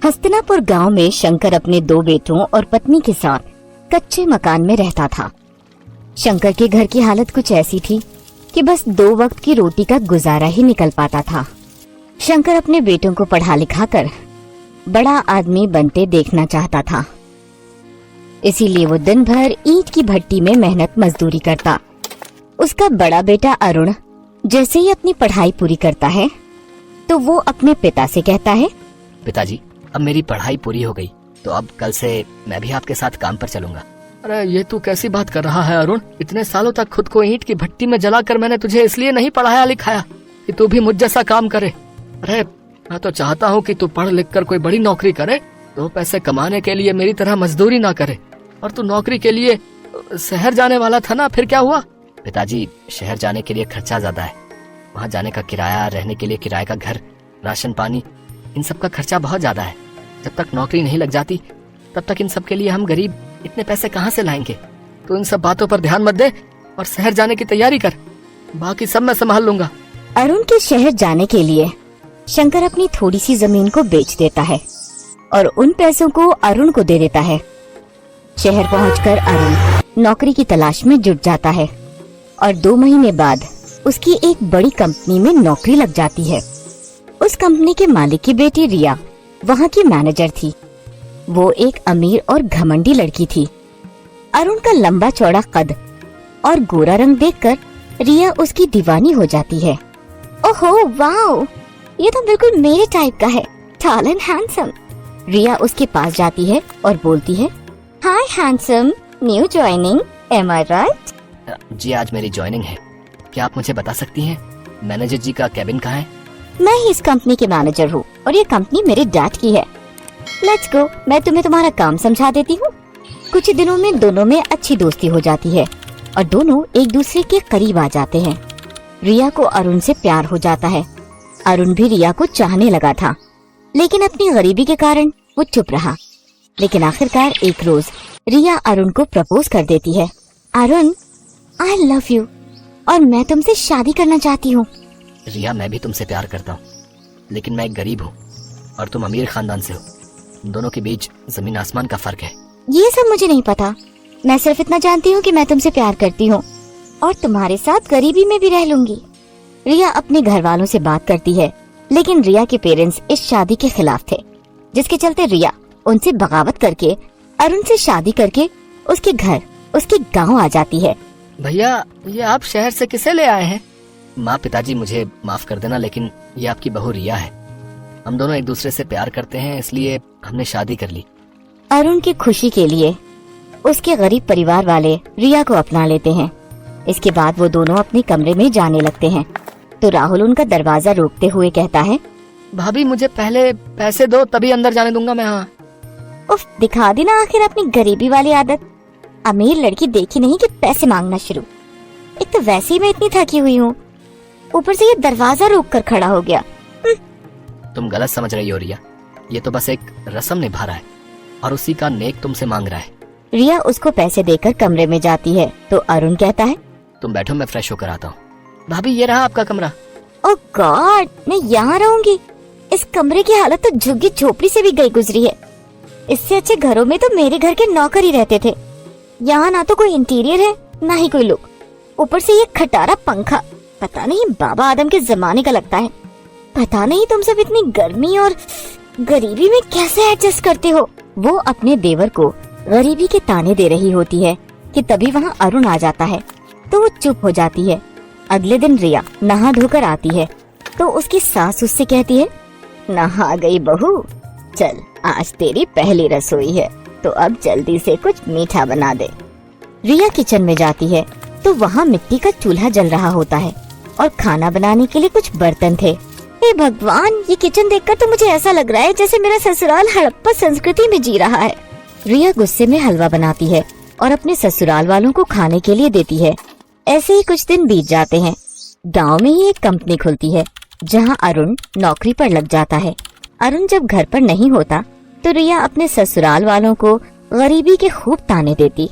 हस्तिनापुर गांव में शंकर अपने 2 बेटों और पत्नी के साथ कच्चे मकान में रहता था। शंकर के घर की हालत कुछ ऐसी थी कि बस 2 वक्त की रोटी का गुजारा ही निकल पाता था। शंकर अपने बेटों को पढ़ा लिखा कर बड़ा आदमी बनते देखना चाहता था, इसीलिए वो दिन भर ईंट की भट्टी में मेहनत मजदूरी करता। उसका बड़ा बेटा अरुण जैसे ही अपनी पढ़ाई पूरी करता है तो वो अपने पिता से कहता है, पिताजी, अब मेरी पढ़ाई पूरी हो गई तो अब कल से मैं भी आपके साथ काम पर चलूंगा। अरे ये तू कैसी बात कर रहा है अरुण? इतने सालों तक खुद को ईंट की भट्टी में जलाकर मैंने तुझे इसलिए नहीं पढ़ाया लिखाया कि तू भी मुझ जैसा काम करे। अरे मैं तो चाहता हूँ कि तू पढ़ लिख कर कोई बड़ी नौकरी करे, तो पैसे कमाने के लिए मेरी तरह मजदूरी ना करे। और तू नौकरी के लिए शहर जाने वाला था ना, फिर क्या हुआ? पिताजी, शहर जाने के लिए खर्चा ज्यादा है। वहाँ जाने का किराया, रहने के लिए किराए का घर, राशन पानी, इन सब का खर्चा बहुत ज्यादा है। जब तक नौकरी नहीं लग जाती तब तक इन सब के लिए हम गरीब इतने पैसे कहाँ से लाएंगे? तो इन सब बातों पर ध्यान मत दे और शहर जाने की तैयारी कर, बाकी सब मैं संभाल लूंगा। अरुण के शहर जाने के लिए शंकर अपनी थोड़ी सी जमीन को बेच देता है और उन पैसों को अरुण को दे देता है। शहर पहुंचकर अरुण नौकरी की तलाश में जुट जाता है और 2 महीने बाद उसकी एक बड़ी कंपनी में नौकरी लग जाती है। उस कंपनी के मालिक की बेटी रिया वहाँ की मैनेजर थी। वो एक अमीर और घमंडी लड़की थी। अरुण का लंबा चौड़ा कद और गोरा रंग देखकर रिया उसकी दीवानी हो जाती है। ओहो वाओ, ये तो बिल्कुल मेरे टाइप का है, टॉल एंड हैंडसम। रिया उसके पास जाती है और बोलती है, हाय हैंडसम, न्यू ज्वाइनिंग, एम आई राइट? जी, आज मेरी ज्वाइनिंग है। क्या आप मुझे बता सकती हैं मैनेजर जी का कैबिन कहाँ है? मैं ही इस कंपनी के मैनेजर हूँ और ये कंपनी मेरे डैड की है। लेट्स गो, मैं तुम्हें तुम्हारा काम समझा देती हूँ। कुछ ही दिनों में दोनों में अच्छी दोस्ती हो जाती है और दोनों एक दूसरे के करीब आ जाते हैं। रिया को अरुण से प्यार हो जाता है। अरुण भी रिया को चाहने लगा था, लेकिन अपनी गरीबी के कारण वो चुप रहा। लेकिन आखिरकार एक रोज रिया अरुण को प्रपोज कर देती है। अरुण, आई लव यू और मैं तुमसे शादी करना चाहती हूँ। रिया, मैं भी तुमसे प्यार करता हूँ, लेकिन मैं एक गरीब हूँ और तुम अमीर खानदान से हो। दोनों के बीच जमीन आसमान का फर्क है। ये सब मुझे नहीं पता, मैं सिर्फ इतना जानती हूँ कि मैं तुमसे प्यार करती हूँ और तुम्हारे साथ गरीबी में भी रह लूंगी। रिया अपने घर वालों से बात करती है, लेकिन रिया के पेरेंट्स इस शादी के खिलाफ थे, जिसके चलते रिया उनसे बगावत करके अरुण से शादी करके उसके घर, उसके गाँव आ जाती है। भैया, ये आप शहर से किसे ले आए हैं? माँ, पिताजी, मुझे माफ कर देना, लेकिन ये आपकी बहू रिया है। हम दोनों एक दूसरे से प्यार करते हैं, इसलिए हमने शादी कर ली। अरुण की खुशी के लिए उसके गरीब परिवार वाले रिया को अपना लेते हैं। इसके बाद वो दोनों अपने कमरे में जाने लगते हैं तो राहुल उनका दरवाजा रोकते हुए कहता है, भाभी, मुझे पहले पैसे दो, तभी अंदर जाने दूंगा मैं। हाँ, उफ, दिखा दी ना आखिर अपनी गरीबी वाली आदत। अमीर लड़की देखी नहीं कि पैसे मांगना शुरू। एक तो वैसे ही मैं इतनी थकी हुई हूँ, ऊपर से ये दरवाजा रोक कर खड़ा हो गया। तुम गलत समझ रही हो रिया, ये तो बस एक रस्म निभा रहा है और उसी का नेक तुमसे मांग रहा है। रिया उसको पैसे देकर कमरे में जाती है तो अरुण कहता है, तुम बैठो, मैं फ्रेश होकर आता हूँ। भाभी, ये रहा आपका कमरा। ओह गॉड, मैं यहाँ रहूंगी? इस कमरे की हालत तो झुग्गी झोपड़ी से भी गई गुजरी है। इससे अच्छे घरों में तो मेरे घर के नौकर ही रहते थे। यहाँ ना तो कोई इंटीरियर है, ना ही कोई लुक। ऊपर से ये खटारा पंखा पता नहीं बाबा आदम के जमाने का लगता है। पता नहीं तुम सब इतनी गर्मी और गरीबी में कैसे एडजस्ट करते हो। वो अपने देवर को गरीबी के ताने दे रही होती है कि तभी वहाँ अरुण आ जाता है तो वो चुप हो जाती है। अगले दिन रिया नहा धोकर आती है तो उसकी सास उससे कहती है, नहा गई बहू, चल आज तेरी पहली रसोई है तो अब जल्दी से कुछ मीठा बना दे। रिया किचन में जाती है तो वहाँ मिट्टी का चूल्हा जल रहा होता है और खाना बनाने के लिए कुछ बर्तन थे। हे भगवान, ये किचन देखकर तो मुझे ऐसा लग रहा है जैसे मेरा ससुराल हड़प्पा संस्कृति में जी रहा है। रिया गुस्से में हलवा बनाती है और अपने ससुराल वालों को खाने के लिए देती है। ऐसे ही कुछ दिन बीत जाते हैं। गांव में ही एक कंपनी खुलती है जहां अरुण नौकरी पर लग जाता है। अरुण जब घर पर नहीं होता तो रिया अपने ससुराल वालों को गरीबी के खूब ताने देती।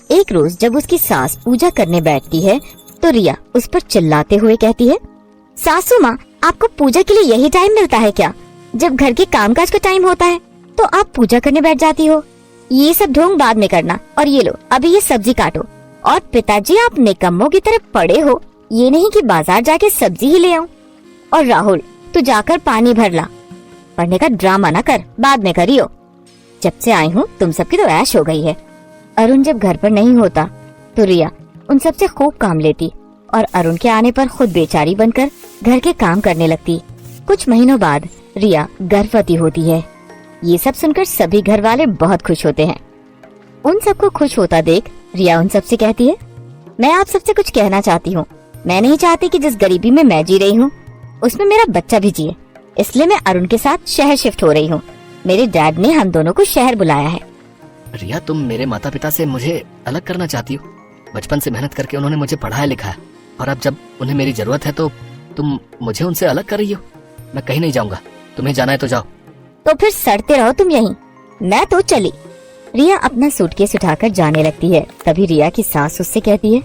एक रोज जब उसकी सास पूजा करने बैठती है तो रिया उस पर चिल्लाते हुए कहती है, सासू माँ, आपको पूजा के लिए यही टाइम मिलता है क्या? जब घर के कामकाज का टाइम होता है तो आप पूजा करने बैठ जाती हो। ये सब ढोंग बाद में करना, और ये लो अभी ये सब्जी काटो। और पिताजी, आप निकम्मों की तरह पड़े हो, ये नहीं कि बाजार जाके सब्जी ही ले आऊं। और राहुल, तू जाकर पानी भर ला। पढ़ने का ड्रामा ना कर, बाद में करियो। जब से आई हूँ तुम सबकी तो ऐश हो गई है। अरुण जब घर पर नहीं होता तो रिया उन सबसे खूब काम लेती और अरुण के आने पर खुद बेचारी बनकर घर के काम करने लगती। कुछ महीनों बाद रिया गर्भवती होती है। ये सब सुनकर सभी घर वाले बहुत खुश होते हैं। उन सबको खुश होता देख रिया उन सबसे कहती है, मैं आप सबसे कुछ कहना चाहती हूँ। मैं नहीं चाहती कि जिस गरीबी में मैं जी रही हूँ उसमें मेरा बच्चा भी जिए, इसलिए मैं अरुण के साथ शहर शिफ्ट हो रही हूँ। मेरे डैड ने हम दोनों को शहर बुलाया है। रिया, तुम मेरे माता पिता से मुझे अलग करना चाहती हो? बचपन से मेहनत करके उन्होंने मुझे पढ़ाया लिखाया, और अब जब उन्हें मेरी जरूरत है तो तुम मुझे उनसे अलग कर रही हो। मैं कहीं नहीं जाऊंगा, तुम्हें जाना है तो जाओ। तो फिर सड़ते रहो तुम यहीं, मैं तो चली। रिया अपना सूटकेस उठाकर जाने लगती है। तभी रिया की सास उससे कहती है,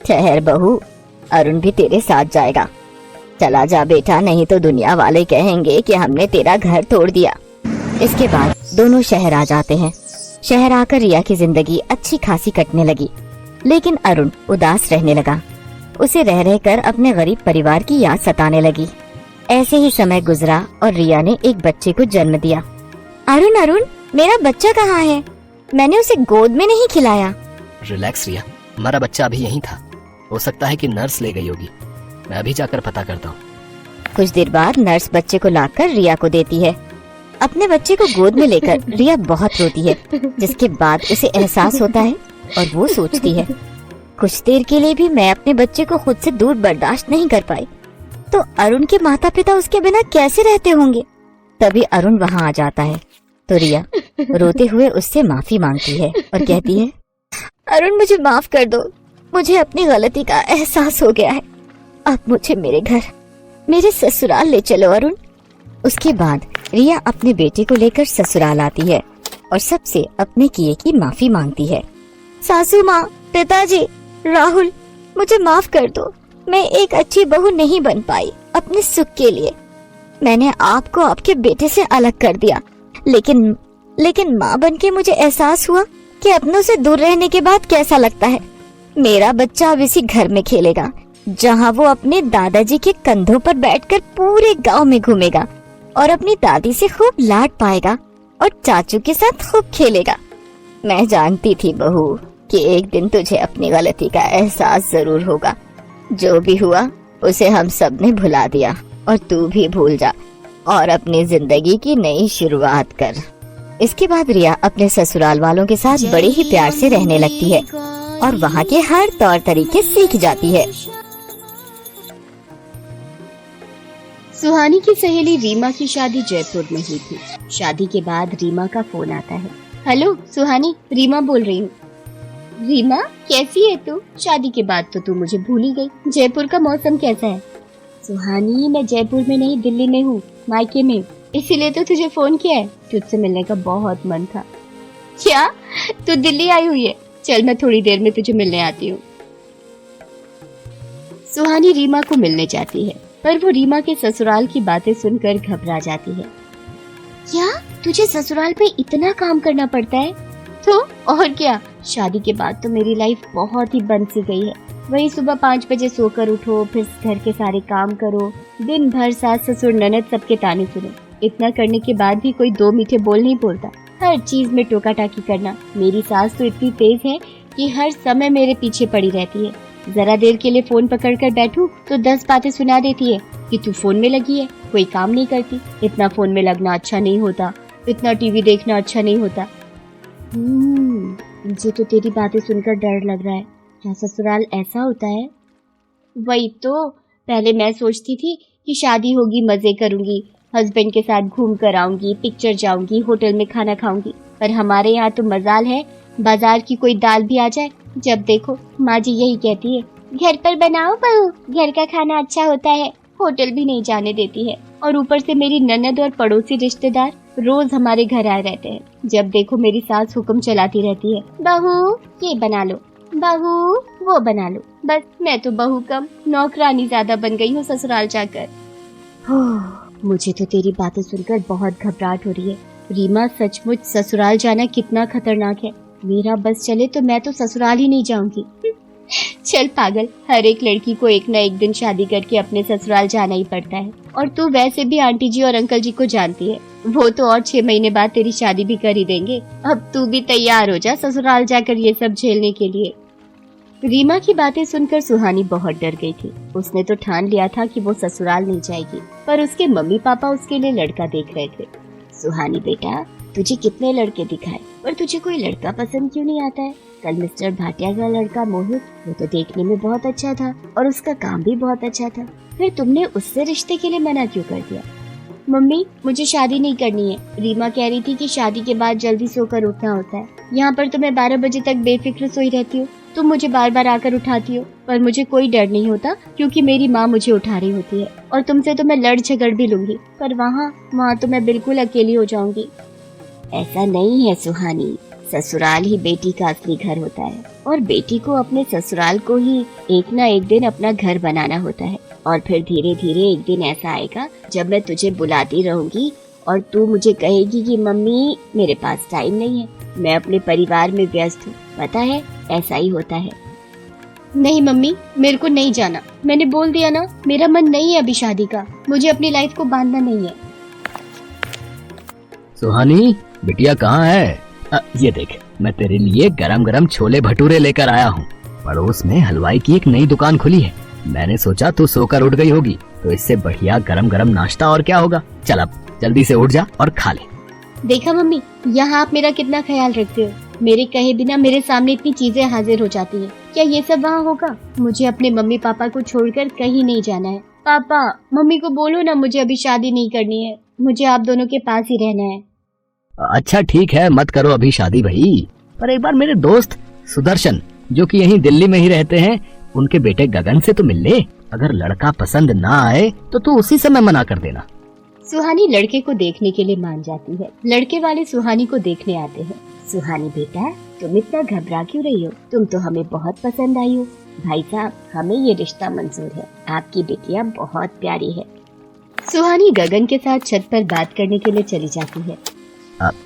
ठहर बहू, अरुण भी तेरे साथ जाएगा। चला जा बेटा, नहीं तो दुनिया वाले कहेंगे कि हमने तेरा घर तोड़ दिया। इसके बाद दोनों शहर आ जाते हैं। शहर आकर रिया की जिंदगी अच्छी खासी कटने लगी, लेकिन अरुण उदास रहने लगा। उसे रह रहकर अपने गरीब परिवार की याद सताने लगी। ऐसे ही समय गुजरा और रिया ने एक बच्चे को जन्म दिया। अरुण, अरुण, मेरा बच्चा कहाँ है? मैंने उसे गोद में नहीं खिलाया। रिलैक्स रिया, हमारा बच्चा अभी यहीं था। हो सकता है कि नर्स ले गई होगी, मैं अभी जाकर पता करता हूँ। कुछ देर बाद नर्स बच्चे को लाकर रिया को देती है। अपने बच्चे को गोद में लेकर रिया बहुत रोती है, जिसके बाद उसे एहसास होता है और वो सोचती है, कुछ देर के लिए भी मैं अपने बच्चे को खुद से दूर बर्दाश्त नहीं कर पाई, तो अरुण के माता पिता उसके बिना कैसे रहते होंगे। तभी अरुण वहाँ आ जाता है तो रिया रोते हुए उससे माफी मांगती है और कहती है, अरुण, मुझे माफ कर दो, मुझे अपनी गलती का एहसास हो गया है। अब मुझे मेरे घर, मेरे ससुराल ले चलो अरुण। उसके बाद रिया अपने बेटे को लेकर ससुराल आती है और सबसे अपने किए की माफी मांगती है। सासू माँ, पिताजी, राहुल, मुझे माफ कर दो। मैं एक अच्छी बहू नहीं बन पाई अपने सुख के लिए। मैंने आपको आपके बेटे से अलग कर दिया, लेकिन माँ बनके मुझे एहसास हुआ कि अपनों से दूर रहने के बाद कैसा लगता है। मेरा बच्चा अब इसी घर में खेलेगा जहाँ वो अपने दादाजी के कंधों पर बैठकर पूरे गांव में घूमेगा और अपनी दादी से खूब लाड पाएगा और चाचू के साथ खूब खेलेगा। मैं जानती थी बहू कि एक दिन तुझे अपनी गलती का एहसास जरूर होगा। जो भी हुआ उसे हम सब ने भुला दिया और तू भी भूल जा और अपनी जिंदगी की नई शुरुआत कर। इसके बाद रिया अपने ससुराल वालों के साथ बड़े ही प्यार से रहने लगती है और वहाँ के हर तौर तरीके सीख जाती है। सुहानी की सहेली रीमा की शादी जयपुर में हुई थी। शादी के बाद रीमा का फोन आता है। हेलो सुहानी, रीमा बोल रही हूँ। रीमा, कैसी है तू? शादी के बाद तो तू मुझे भूल ही गई। जयपुर का मौसम कैसा है? सुहानी, मैं जयपुर में नहीं, दिल्ली में हूँ, मायके में, इसीलिए तो तुझे फोन किया है। तुझसे मिलने का बहुत मन था। क्या तू दिल्ली आई हुई है? चल मैं थोड़ी देर में तुझे मिलने आती हूँ। सुहानी रीमा को मिलने जाती है, पर वो रीमा के ससुराल की बातें सुनकर घबरा जाती है। क्या तुझे ससुराल पे इतना काम करना पड़ता है? तो और क्या, शादी के बाद तो मेरी लाइफ बहुत ही बंद सी गई है। वही सुबह 5 बजे सोकर उठो, फिर घर के सारे काम करो, दिन भर सास ससुर ननद सबके ताने सुनो। इतना करने के बाद भी कोई 2 मीठे बोल नहीं बोलता। हर चीज में टोका टाकी करना। मेरी सास तो इतनी तेज है कि हर समय मेरे पीछे पड़ी रहती है। जरा देर के लिए फोन पकड़कर बैठूं तो 10 बातें सुना देती है कि तू फोन में लगी है, कोई काम नहीं करती। इतना फोन में लगना अच्छा नहीं होता, इतना टीवी देखना अच्छा नहीं होता। मुझे तो तेरी बातें सुनकर डर लग रहा है। क्या ससुराल ऐसा होता है? वही तो, पहले मैं सोचती थी कि शादी होगी, मजे करूंगी, हस्बैंड के साथ घूम कर आऊंगी, पिक्चर जाऊंगी, होटल में खाना खाऊंगी। पर हमारे यहाँ तो मजाल है, बाजार की कोई दाल भी आ जाए, जब देखो माँ जी यही कहती है, घर पर बनाओ बहू, घर का खाना अच्छा होता है। होटल भी नहीं जाने देती है। और ऊपर से मेरी ननद और पड़ोसी रिश्तेदार रोज हमारे घर आए रहते हैं। जब देखो मेरी सास हुक्म चलाती रहती है, बहू ये बना लो, बहू वो बना लो। बस मैं तो बहू कम नौकरानी ज्यादा बन गई हूँ ससुराल जाकर। मुझे तो तेरी बातें सुनकर बहुत घबराहट हो रही है। रीमा, सचमुच ससुराल जाना कितना खतरनाक है। मेरा बस चले तो मैं तो ससुराल ही नहीं जाऊंगी। चल पागल, हर एक लड़की को एक न एक दिन शादी करके अपने ससुराल जाना ही पड़ता है। और तू वैसे भी आंटी जी और अंकल जी को जानती है, वो तो और 6 महीने बाद तेरी शादी भी कर ही देंगे। अब तू भी तैयार हो जा ससुराल जाकर ये सब झेलने के लिए। रीमा की बातें सुनकर सुहानी बहुत डर गई थी। उसने तो ठान लिया था कि वो ससुराल नहीं जाएगी, पर उसके मम्मी पापा उसके लिए लड़का देख रहे थे। सुहानी बेटा, तुझे कितने लड़के दिखाए, पर तुझे कोई लड़का पसंद क्यों नहीं आता है? कल मिस्टर भाटिया का लड़का मोहित, वो तो देखने में बहुत अच्छा था और उसका काम भी बहुत अच्छा था, फिर तुमने उससे रिश्ते के लिए मना क्यों कर दिया? मम्मी, मुझे शादी नहीं करनी है। रीमा कह रही थी कि शादी के बाद जल्दी सोकर उठना होता है। यहाँ पर तो मैं 12 बजे तक बेफिक्र सोई रहती हूँ। तुम मुझे बार बार आकर उठाती हो, पर मुझे कोई डर नहीं होता क्योंकि मेरी माँ मुझे उठा रही होती है। और तुमसे तो मैं लड़ झगड़ भी लूंगी, पर वहाँ तो मैं बिल्कुल अकेली हो जाऊंगी। ऐसा नहीं है सुहानी, ससुराल ही बेटी का असली घर होता है और बेटी को अपने ससुराल को ही एक ना एक दिन अपना घर बनाना होता है। और फिर धीरे धीरे एक दिन ऐसा आएगा जब मैं तुझे बुलाती रहूंगी और तू मुझे कहेगी कि मम्मी मेरे पास टाइम नहीं है, मैं अपने परिवार में व्यस्त हूँ। पता है, ऐसा ही होता है। नहीं मम्मी, मेरे को नहीं जाना। मैंने बोल दिया ना, मेरा मन नहीं है अभी शादी का। मुझे अपनी लाइफ को बांधना नहीं है। सुहानी बिटिया कहाँ है? ये देख, मैं तेरे लिए गरम गरम छोले भटूरे लेकर आया हूँ। पड़ोस में हलवाई की एक नई दुकान खुली है। मैंने सोचा तू सोकर उठ गई होगी, तो इससे बढ़िया गरम गरम नाश्ता और क्या होगा। चल अब जल्दी से उठ जा और खा ले। देखा मम्मी, यहाँ आप मेरा कितना ख्याल रखते हो। मेरे कहे बिना मेरे सामने इतनी चीजें हाजिर हो जाती हैं। क्या ये सब वहाँ होगा? मुझे अपने मम्मी पापा को छोड़कर कहीं नहीं जाना है। पापा, मम्मी को बोलो ना मुझे अभी शादी नहीं करनी है, मुझे आप दोनों के पास ही रहना है। अच्छा ठीक है, मत करो अभी शादी भाई, पर एक बार मेरे दोस्त सुदर्शन जो कि यहीं दिल्ली में ही रहते हैं, उनके बेटे गगन से तो मिल ले। अगर लड़का पसंद ना आए तो तू उसी समय मना कर देना। सुहानी लड़के को देखने के लिए मान जाती है। लड़के वाले सुहानी को देखने आते हैं। सुहानी बेटा, तुम इतना घबरा क्यों रही हो? तुम तो हमें बहुत पसंद आई हो। भाई साहब, हमें ये रिश्ता मंजूर है। आपकी बेटिया बहुत प्यारी है। सुहानी गगन के साथ छत पर बात करने के लिए चली जाती है।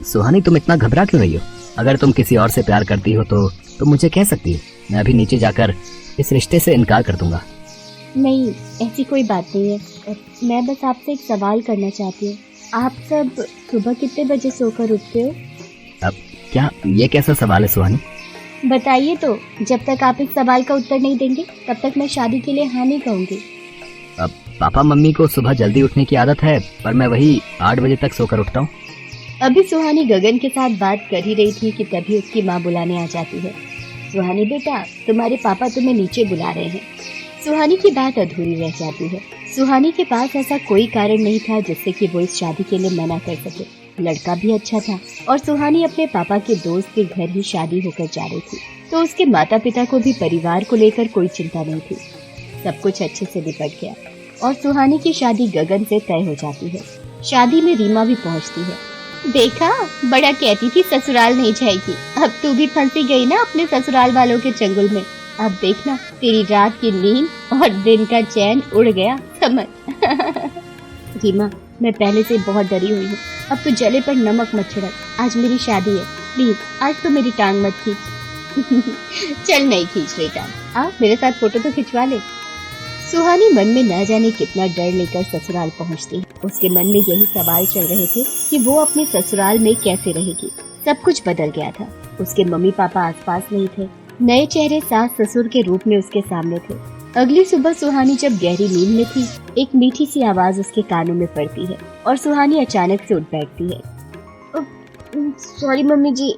सुहानी तुम इतना घबरा क्यों रही हो? अगर तुम किसी और से प्यार करती हो तो मुझे कह सकती हो। मैं अभी नीचे जाकर इस रिश्ते से इनकार कर दूंगा। नहीं, ऐसी कोई बात नहीं है। मैं बस आपसे एक सवाल करना चाहती हूँ। आप सब सुबह कितने बजे सोकर उठते हो? अब क्या ये कैसा सवाल है सुहानी? बताइए तो। जब तक आप इस सवाल का उत्तर नहीं देंगे तब तक मैं शादी के लिए हाँ नहीं कहूँगी। अब पापा मम्मी को सुबह जल्दी उठने की आदत है, पर मैं वही 8 बजे तक सोकर उठता हूँ। अभी सुहानी गगन के साथ बात कर ही रही थी कि तभी उसकी माँ बुलाने आ जाती है। सुहानी बेटा, तुम्हारे पापा तुम्हें नीचे बुला रहे हैं। सुहानी की बात अधूरी रह जाती है। सुहानी के पास ऐसा कोई कारण नहीं था जिससे कि वो इस शादी के लिए मना कर सके। लड़का भी अच्छा था और सुहानी अपने पापा के दोस्त के घर ही शादी होकर जा रही थी, तो उसके माता पिता को भी परिवार को लेकर कोई चिंता नहीं थी। सब कुछ अच्छे से निपट गया और सुहानी की शादी गगन से तय हो जाती है। शादी में रीमा भी पहुंचती है। देखा, बड़ा कहती थी ससुराल नहीं जाएगी, अब तू भी फंसी गई ना अपने ससुराल वालों के चंगुल में। अब देखना, तेरी रात की नींद और दिन का चैन उड़ गया, समझ। रीमा, मैं पहले से बहुत डरी हुई हूँ। अब तो जले पर नमक मत छिड़क। आज मेरी शादी है, प्लीज आज तो मेरी टांग मत खींच। चल नहीं खींच रही टांग, आ मेरे साथ फोटो तो खिंचवा ले। सुहानी मन में न जाने कितना डर लेकर ससुराल पहुंचती है। उसके मन में यही सवाल चल रहे थे कि वो अपने ससुराल में कैसे रहेगी। सब कुछ बदल गया था। उसके मम्मी पापा आसपास नहीं थे। नए चेहरे सास ससुर के रूप में उसके सामने थे। अगली सुबह सुहानी जब गहरी नींद में थी, एक मीठी सी आवाज उसके कानों में पड़ती है और सुहानी अचानक से उठ बैठती है। सॉरी मम्मी जी,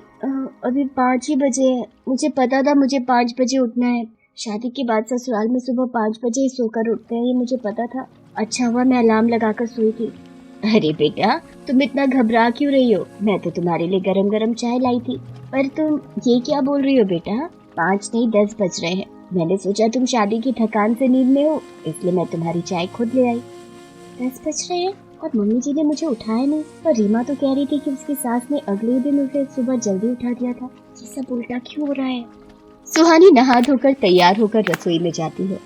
अभी 5 ही बजे है। मुझे पता था मुझे 5 बजे उठना है। शादी के बाद ससुराल में सुबह 5 बजे ही सोकर उठते हैं, ये मुझे पता था। अच्छा हुआ मैं अलार्म लगाकर सोई थी। अरे बेटा, तुम इतना घबरा क्यों रही हो? मैं तो तुम्हारे लिए गरम गरम चाय लाई थी। पर तुम ये क्या बोल रही हो बेटा? 5 नहीं 10 बज रहे हैं। मैंने सोचा तुम शादी की थकान से नींद में हो, इसलिए मैं तुम्हारी चाय खुद ले आई। 10 बज रहे हैं और मम्मी जी ने मुझे उठाया नहीं। पर रीमा तो कह रही थी कि उसकी सास ने अगले दिन उसे सुबह जल्दी उठा दिया था। ये सब उल्टा क्यों हो रहा है? सुहानी नहा धोकर तैयार होकर रसोई में जाती है।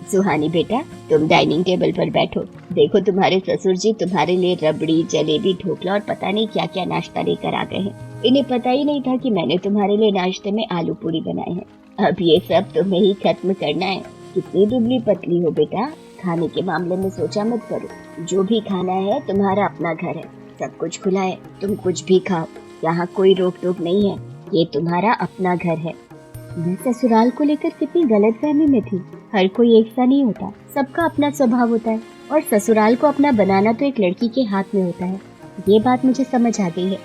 सुहानी बेटा, तुम डाइनिंग टेबल पर बैठो। देखो तुम्हारे ससुर जी तुम्हारे लिए रबड़ी, जलेबी, ढोकला और पता नहीं क्या क्या नाश्ता लेकर आ गए हैं। इन्हें पता ही नहीं था कि मैंने तुम्हारे लिए नाश्ते में आलू पूरी बनाए हैं। अब ये सब तुम्हें ही खत्म करना है। कितनी दुबली पतली हो बेटा, खाने के मामले में सोचा मत करो। जो भी खाना है तुम्हारा अपना घर है, सब कुछ खुला है, तुम कुछ भी खाओ, यहाँ कोई रोक टोक नहीं है। ये तुम्हारा अपना घर है। मैं ससुराल को लेकर कितनी गलतफहमी में थी। हर कोई एक सा नहीं होता, सबका अपना स्वभाव होता है और ससुराल को अपना बनाना तो एक लड़की के हाथ में होता है। ये बात मुझे समझ आ गई है।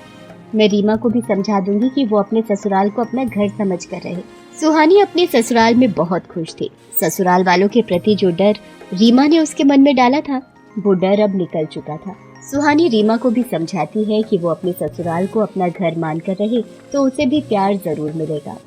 मैं रीमा को भी समझा दूंगी कि वो अपने ससुराल को अपना घर समझ कर रहे। सुहानी अपने ससुराल में बहुत खुश थी। ससुराल वालों के प्रति जो डर रीमा ने उसके मन में डाला था, वो डर अब निकल चुका था। सुहानी रीमा को भी समझाती है कि वो अपने ससुराल को अपना घर मानकर रहे तो उसे भी प्यार जरूर मिलेगा।